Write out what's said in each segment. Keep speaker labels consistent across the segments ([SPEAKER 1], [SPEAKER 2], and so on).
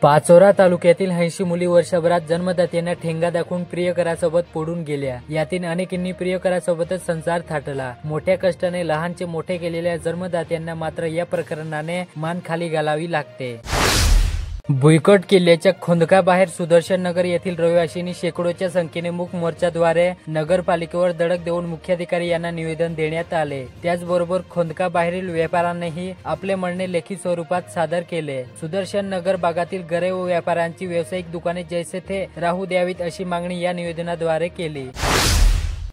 [SPEAKER 1] पाचोरा तालुक्यातील 80 मुली वर्षभरात जन्मदात्यांना ठेंगा दाखवून प्रियकरासोबत पडून गेल्या। यातील अनेकींनी प्रियकरासोबतच संसार थाटला। मोठ्या कष्टाने लहानचे मोठे केलेल्या जन्मदात्यांना मात्र या प्रकरणाने मान खाली घालावी लागते। भुईकोट किल्ल्याच्या खोंदकाबाहेर सुदर्शन नगर येथील रहिवाशांनी शेकडोच्या संख्येने मूक मोर्चाद्वारे नगरपालिकेवर धडक देऊन मुख्याधिकारी यांना निवेदन देण्यात आले। त्याचबरोबर खोंदकाबाहेरील व्यापाऱ्यांनीही आपले म्हणणे लेखी स्वरूपात सादर केले। सुदर्शन नगर भागातील गैर व्यापाऱ्यांची व्यावसायिक दुकाने जैसे थे राहू द्यावीत अशी मागणी या निवेदनाद्वारे केली।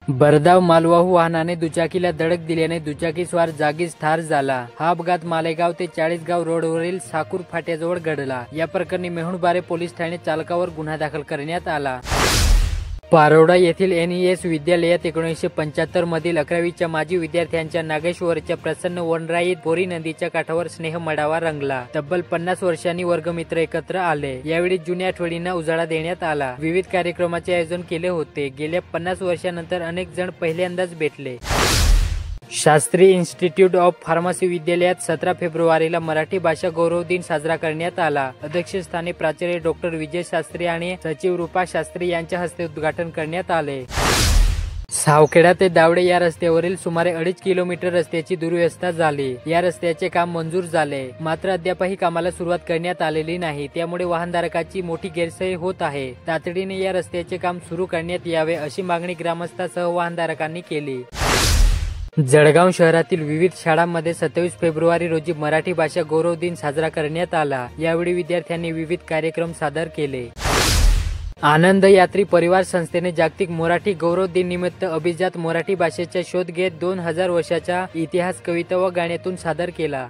[SPEAKER 1] भरधाव मालवाहू वाहनाने दुचाकीला धडक दिल्याने दुचाकीस्वार जागीच ठार झाला। हा अपघात मालेगाव ते चाळीसगाव रोडवरील साकूर फाट्याजवळ घडला। या प्रकरणी मेहुणबारे पोलीस ठाणे चालकावर गुन्हा दाखल करण्यात आला। पारोडा येथील NES विद्यालयात 1975 मधील 11वीच्या माजी विद्यार्थ्यांच्या नागेश्वरच्या प्रसन्न वनराईत बोरी नदीच्या काठावर स्नेह मेळावा रंगला। तब्बल 50 वर्षांनी वर्गमित्र एकत्र आले। यावेळी जुन्या आठवणींना उजाळा देण्यात आला। विविध कार्यक्रमाचे आयोजन केले होते। गेल्या 50 वर्षांनंतर अनेक जण पहिल्यांदाच भेटले। शास्त्री इन्स्टिट्यूट ऑफ फार्मसी विद्यालयात 17 फेब्रुवारीला मराठी भाषा गौरव दिन साजरा करण्यात आला। अध्यक्षस्थानी प्राचार्य डॉक्टर विजय शास्त्री आणि सचिव रूपा शास्त्री यांच्या हस्ते उद्घाटन करण्यात आले। सावखेडा ते दावडे या रस्त्यावरील सुमारे 2.5 किलोमीटर रस्त्याची दुर्व्यवस्था झाली। या रस्त्याचे काम मंजूर झाले, मात्र अद्यापही कामाला सुरुवात करण्यात आलेली नाही। त्यामुळे वाहनधारकाची मोठी गैरसोय होत आहे। तातडीने या रस्त्याचे काम सुरू करण्यात यावे अशी मागणी ग्रामस्थांसह वाहनधारकांनी केली। जळगाव शहरातील विविध शाळांमध्ये 27 फेब्रुवारी रोजी मराठी भाषा गौरव दिन साजरा करण्यात आला। यावेळी विद्यार्थ्यांनी विविध कार्यक्रम सादर केले। आनंद यात्री परिवार संस्थेने जागतिक मराठी गौरव दिन निमित्त अभिजात मराठी भाषेचा शोध घेत 2000 वर्षाचा इतिहास कविता व गाण्यातून सादर केला।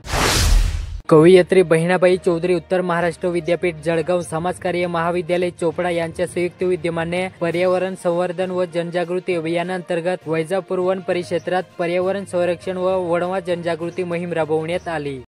[SPEAKER 1] कवयित्री बहिणाबाई चौधरी उत्तर महाराष्ट्र विद्यापीठ जळगाव समाजकार्य महाविद्यालय चोपडा यांच्या संयुक्त विद्यमाने पर्यावरण संवर्धन व जनजागृती अभियानांतर्गत वैजापूर वन परिक्षेत्रात पर्यावरण संरक्षण व वणवा जनजागृती मोहीम राबवण्यात आली।